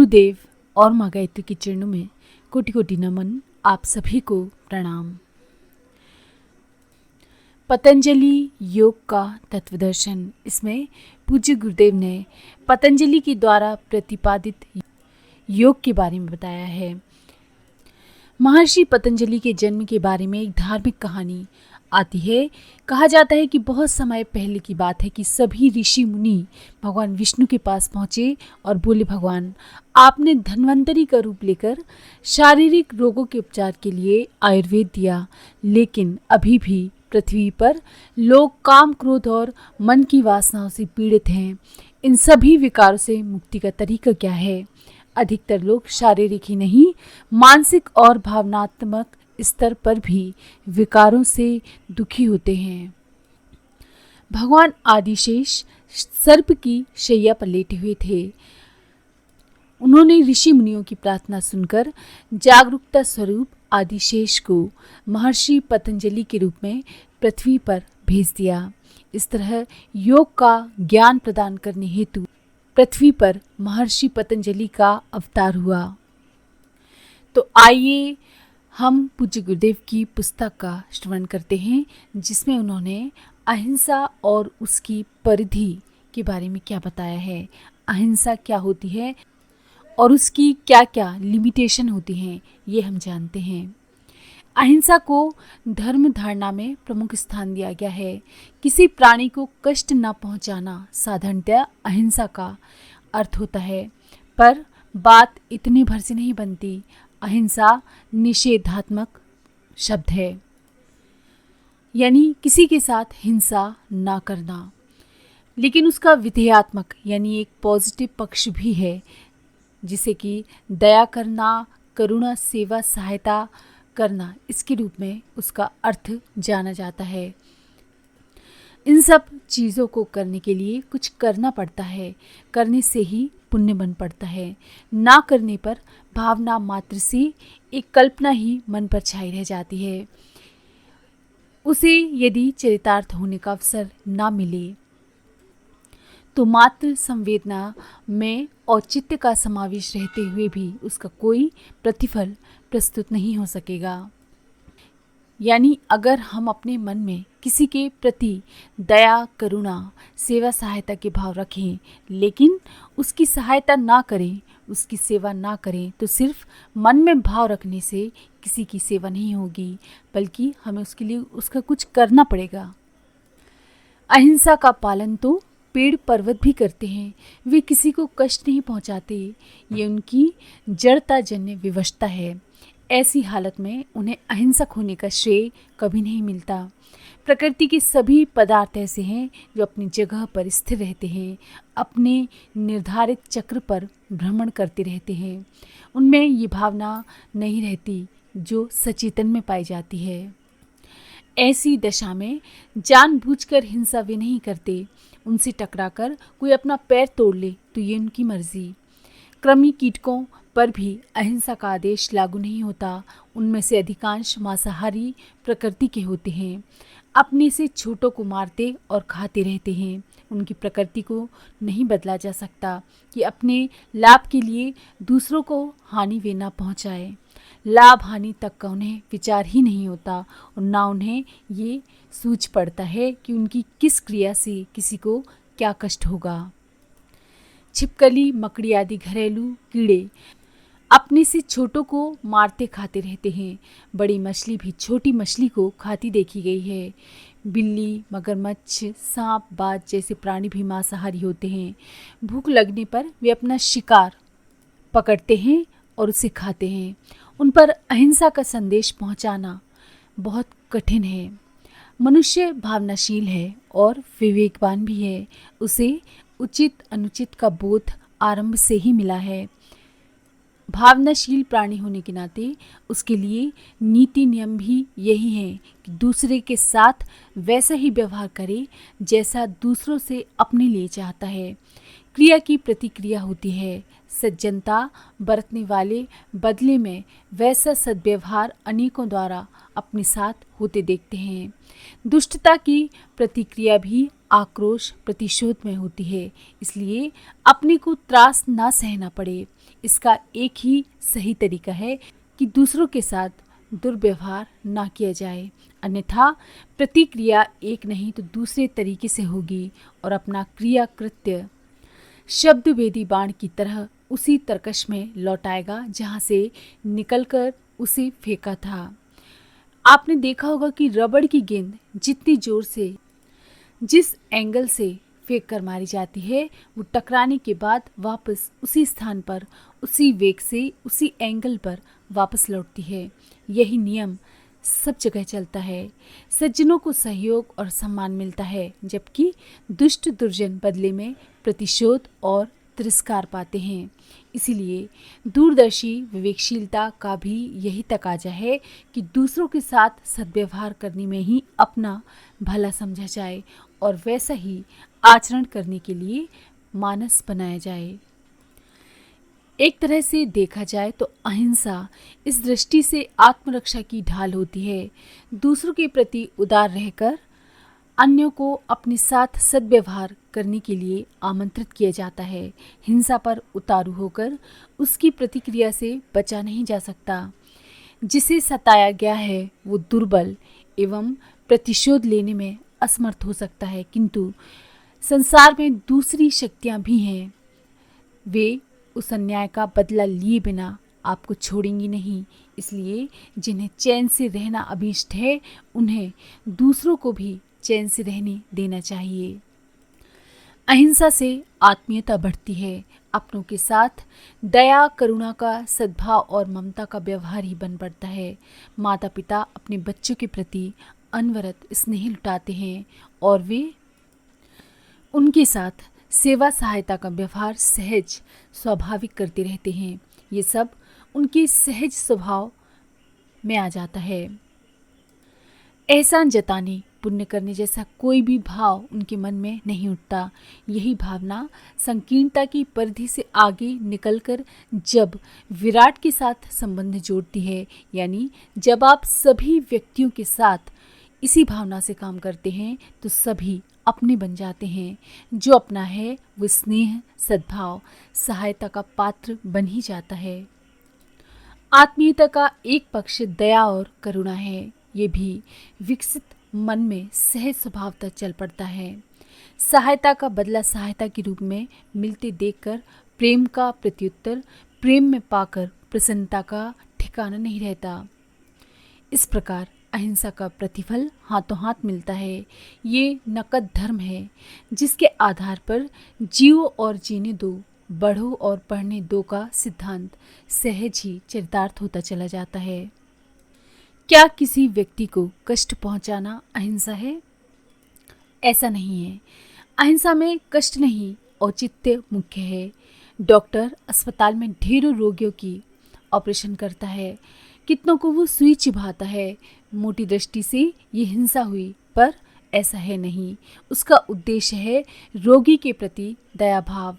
गुरुदेव और माँ गायत्री के चरणों में कोटि कोटि नमन। आप सभी को प्रणाम। पतंजलि योग का तत्वदर्शन, इसमें पूज्य गुरुदेव ने पतंजलि के द्वारा प्रतिपादित योग के बारे में बताया है। महर्षि पतंजलि के जन्म के बारे में एक धार्मिक कहानी आती है। कहा जाता है कि बहुत समय पहले की बात है कि सभी ऋषि मुनि भगवान विष्णु के पास पहुंचे और बोले, भगवान आपने धन्वंतरी का रूप लेकर शारीरिक रोगों के उपचार के लिए आयुर्वेद दिया, लेकिन अभी भी पृथ्वी पर लोग काम, क्रोध और मन की वासनाओं से पीड़ित हैं। इन सभी विकारों से मुक्ति का तरीका क्या है? अधिकतर लोग शारीरिक ही नहीं, मानसिक और भावनात्मक स्तर पर भी विकारों से दुखी होते हैं। भगवान आदिशेष सर्प की शैया पर लेटे हुए थे। उन्होंने ऋषि मुनियों की प्रार्थना सुनकर जागरूकता स्वरूप आदिशेष को महर्षि पतंजलि के रूप में पृथ्वी पर भेज दिया। इस तरह योग का ज्ञान प्रदान करने हेतु पृथ्वी पर महर्षि पतंजलि का अवतार हुआ। तो आइए हम पूज्य गुरुदेव की पुस्तक का श्रवण करते हैं, जिसमें उन्होंने अहिंसा और उसकी परिधि के बारे में क्या बताया है। अहिंसा क्या होती है और उसकी क्या क्या लिमिटेशन होती हैं, ये हम जानते हैं। अहिंसा को धर्म धारणा में प्रमुख स्थान दिया गया है। किसी प्राणी को कष्ट न पहुंचाना साधारणतया अहिंसा का अर्थ होता है, पर बात इतने भर से नहीं बनती। अहिंसा निषेधात्मक शब्द है, यानी किसी के साथ हिंसा ना करना, लेकिन उसका विधेयात्मक यानी एक पॉजिटिव पक्ष भी है, जिसे कि दया करना, करुणा, सेवा, सहायता करना, इसके रूप में उसका अर्थ जाना जाता है। इन सब चीज़ों को करने के लिए कुछ करना पड़ता है, करने से ही पुण्य बन पड़ता है। ना करने पर भावना मात्र से एक कल्पना ही मन पर छाई रह जाती है। उसे यदि चरितार्थ होने का अवसर ना मिले तो मात्र संवेदना में औचित्य का समावेश रहते हुए भी उसका कोई प्रतिफल प्रस्तुत नहीं हो सकेगा। यानी अगर हम अपने मन में किसी के प्रति दया, करुणा, सेवा, सहायता के भाव रखें, लेकिन उसकी सहायता ना करें, उसकी सेवा ना करें, तो सिर्फ मन में भाव रखने से किसी की सेवा नहीं होगी, बल्कि हमें उसके लिए उसका कुछ करना पड़ेगा। अहिंसा का पालन तो पेड़ पर्वत भी करते हैं। वे किसी को कष्ट नहीं पहुंचाते। ये उनकी जड़ता जन्य विवशता है। ऐसी हालत में उन्हें अहिंसक होने का श्रेय कभी नहीं मिलता। प्रकृति के सभी पदार्थ ऐसे हैं जो अपनी जगह पर स्थिर रहते हैं, अपने निर्धारित चक्र पर भ्रमण करते रहते हैं। उनमें ये भावना नहीं रहती जो सचेतन में पाई जाती है। ऐसी दशा में जानबूझकर हिंसा वे नहीं करते। उनसे टकराकर कोई अपना पैर तोड़ ले तो ये उनकी मर्जी। कृमि कीटकों पर भी अहिंसा का आदेश लागू नहीं होता। उनमें से अधिकांश मांसाहारी प्रकृति के होते हैं। अपने से छोटों को मारते और खाते रहते हैं। उनकी प्रकृति को नहीं बदला जा सकता कि अपने लाभ के लिए दूसरों को हानि वे ना पहुँचाए। लाभ हानि तक का उन्हें विचार ही नहीं होता और ना उन्हें ये सूझ पड़ता है कि उनकी किस क्रिया से किसी को क्या कष्ट होगा। छिपकली, मकड़ी आदि घरेलू कीड़े अपने से छोटों को मारते खाते रहते हैं। बड़ी मछली भी छोटी मछली को खाती देखी गई है। बिल्ली, मगरमच्छ, सांप, बाज जैसे प्राणी भी मांसाहारी होते हैं। भूख लगने पर वे अपना शिकार पकड़ते हैं और उसे खाते हैं। उन पर अहिंसा का संदेश पहुंचाना बहुत कठिन है। मनुष्य भावनाशील है और विवेकवान भी है। उसे उचित अनुचित का बोध आरंभ से ही मिला है। भावनाशील प्राणी होने के नाते उसके लिए नीति नियम भी यही है कि दूसरे के साथ वैसा ही व्यवहार करे जैसा दूसरों से अपने लिए चाहता है। क्रिया की प्रतिक्रिया होती है। सज्जनता बरतने वाले बदले में वैसा सद्व्यवहार अनेकों द्वारा अपने साथ होते देखते हैं। दुष्टता की प्रतिक्रिया भी आक्रोश प्रतिशोध में होती है, इसलिए अपने को त्रास ना सहना पड़े। इसका एक ही सही तरीका है कि दूसरों के साथ दुर्व्यवहार ना किया जाए, अन्यथा प्रतिक्रिया एक नहीं तो दूसरे तरीके से होगी और अपना क्रिया कृत्य शब्द भेदी बाण की तरह उसी तरकश में लौटाएगा जहां से निकलकर उसे फेंका था। आपने देखा होगा कि रबड़ की गेंद जितनी जोर से जिस एंगल से फेंक कर मारी जाती है, वो टकराने के बाद वापस उसी स्थान पर उसी वेग से उसी एंगल पर वापस लौटती है। यही नियम सब जगह चलता है। सज्जनों को सहयोग और सम्मान मिलता है, जबकि दुष्ट दुर्जन बदले में प्रतिशोध और तिरस्कार पाते हैं। इसीलिए दूरदर्शी विवेकशीलता का भी यही तकाजा है कि दूसरों के साथ सद्व्यवहार करने में ही अपना भला समझा जाए और वैसा ही आचरण करने के लिए मानस बनाया जाए। एक तरह से देखा जाए तो अहिंसा इस दृष्टि से आत्मरक्षा की ढाल होती है। दूसरों के प्रति उदार रहकर अन्यों को अपने साथ सद्व्यवहार करने के लिए आमंत्रित किया जाता है। हिंसा पर उतारू होकर उसकी प्रतिक्रिया से बचा नहीं जा सकता। जिसे सताया गया है वो दुर्बल एवं प्रतिशोध लेने में असमर्थ हो सकता है, किंतु संसार में दूसरी शक्तियां भी हैं। वे उस अन्याय का बदला लिए बिना आपको छोड़ेंगी नहीं। इसलिए जिन्हें चैन से रहना अभीष्ट है, उन्हें दूसरों को भी चैन से रहने देना चाहिए। अहिंसा से आत्मीयता बढ़ती है। अपनों के साथ दया, करुणा का सद्भाव और ममता का व्यवहार ही बन पड़ता है। माता पिता अपने बच्चों के प्रति अनवरत स्नेह लुटाते हैं और वे उनके साथ सेवा सहायता का व्यवहार सहज स्वाभाविक करते रहते हैं। ये सब उनके सहज स्वभाव में आ जाता है। एहसान जताने, पुण्य करने जैसा कोई भी भाव उनके मन में नहीं उठता। यही भावना संकीर्णता की परिधि से आगे निकलकर जब विराट के साथ संबंध जोड़ती है, यानी जब आप सभी व्यक्तियों के साथ इसी भावना से काम करते हैं तो सभी अपने बन जाते हैं। जो अपना है वो स्नेह, सद्भाव, सहायता का पात्र बन ही जाता है। आत्मीयता का एक पक्ष दया और करुणा है। ये भी विकसित मन में सहज स्वभावतः चल पड़ता है। सहायता का बदला सहायता के रूप में मिलते देखकर प्रेम का प्रत्युत्तर प्रेम में पाकर प्रसन्नता का ठिकाना नहीं रहता। इस प्रकार अहिंसा का प्रतिफल हाथों हाथ मिलता है। ये नकद धर्म है जिसके आधार पर जियो और जीने दो, बढ़ो और पढ़ने दो का सिद्धांत सहज ही चरितार्थ होता चला जाता है। क्या किसी व्यक्ति को कष्ट पहुंचाना अहिंसा है? ऐसा नहीं है। अहिंसा में कष्ट नहीं, औचित्य मुख्य है। डॉक्टर अस्पताल में ढेरों रोगियों की ऑपरेशन करता है, कितनों को वो सुई चिभाता है। मोटी दृष्टि से ये हिंसा हुई, पर ऐसा है नहीं। उसका उद्देश्य है रोगी के प्रति दया भाव,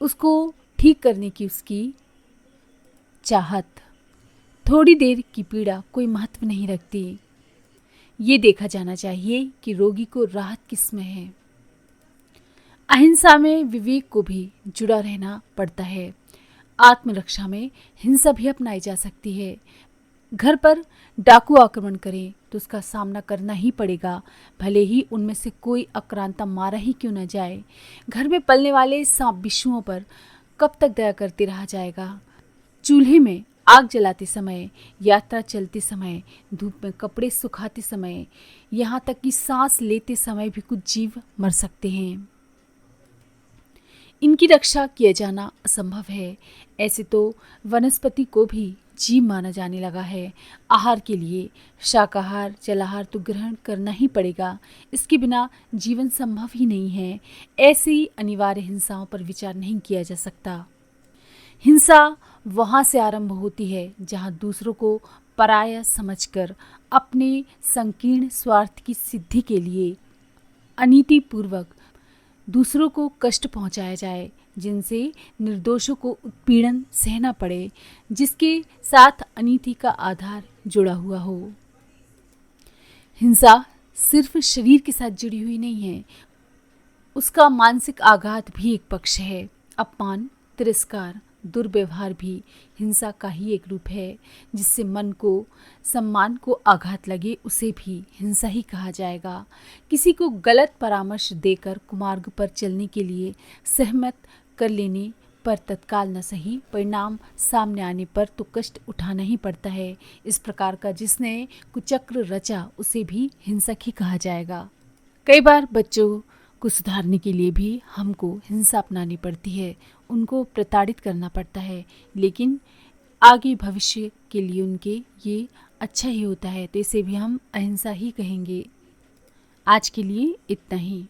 उसको ठीक करने की उसकी चाहत। थोड़ी देर की पीड़ा कोई महत्व नहीं रखती। ये देखा जाना चाहिए कि रोगी को राहत किसमें है। अहिंसा में विवेक को भी जुड़ा रहना पड़ता है। आत्मरक्षा में हिंसा भी अपनाई जा सकती है। घर पर डाकू आक्रमण करें तो उसका सामना करना ही पड़ेगा, भले ही उनमें से कोई आक्रांता मारा ही क्यों न जाए। घर में पलने वाले सांप बिच्छुओं पर कब तक दया करते रहा जाएगा। चूल्हे में आग जलाते समय, यात्रा चलते समय, धूप में कपड़े सुखाते समय, यहाँ तक कि सांस लेते समय भी कुछ जीव मर सकते हैं। इनकी रक्षा किया जाना असंभव है। ऐसे तो वनस्पति को भी जीव माना जाने लगा है। आहार के लिए शाकाहार, जलाहार तो ग्रहण करना ही पड़ेगा। इसके बिना जीवन संभव ही नहीं है। ऐसी अनिवार्य हिंसाओं पर विचार नहीं किया जा सकता। हिंसा वहाँ से आरंभ होती है जहाँ दूसरों को पराया समझकर अपने संकीर्ण स्वार्थ की सिद्धि के लिए अनीतिपूर्वक दूसरों को कष्ट पहुंचाया जाए, जिनसे निर्दोषों को उत्पीड़न सहना पड़े, जिसके साथ अनीति का आधार जुड़ा हुआ हो। हिंसा सिर्फ शरीर के साथ जुड़ी हुई नहीं है, उसका मानसिक आघात भी एक पक्ष है। अपमान, तिरस्कार, दुर्व्यवहार भी हिंसा का ही एक रूप है। जिससे मन को, सम्मान को आघात लगे उसे भी हिंसा ही कहा जाएगा। किसी को गलत परामर्श देकर कुमार्ग पर चलने के लिए सहमत कर लेने पर तत्काल न सही, परिणाम सामने आने पर तो कष्ट उठाना ही पड़ता है। इस प्रकार का जिसने कुचक्र रचा उसे भी हिंसक ही कहा जाएगा। कई बार बच्चों को सुधारने के लिए भी हमको हिंसा अपनानी पड़ती है, उनको प्रताड़ित करना पड़ता है, लेकिन आगे भविष्य के लिए उनके ये अच्छा ही होता है, तो इसे भी हम अहिंसा ही कहेंगे। आज के लिए इतना ही।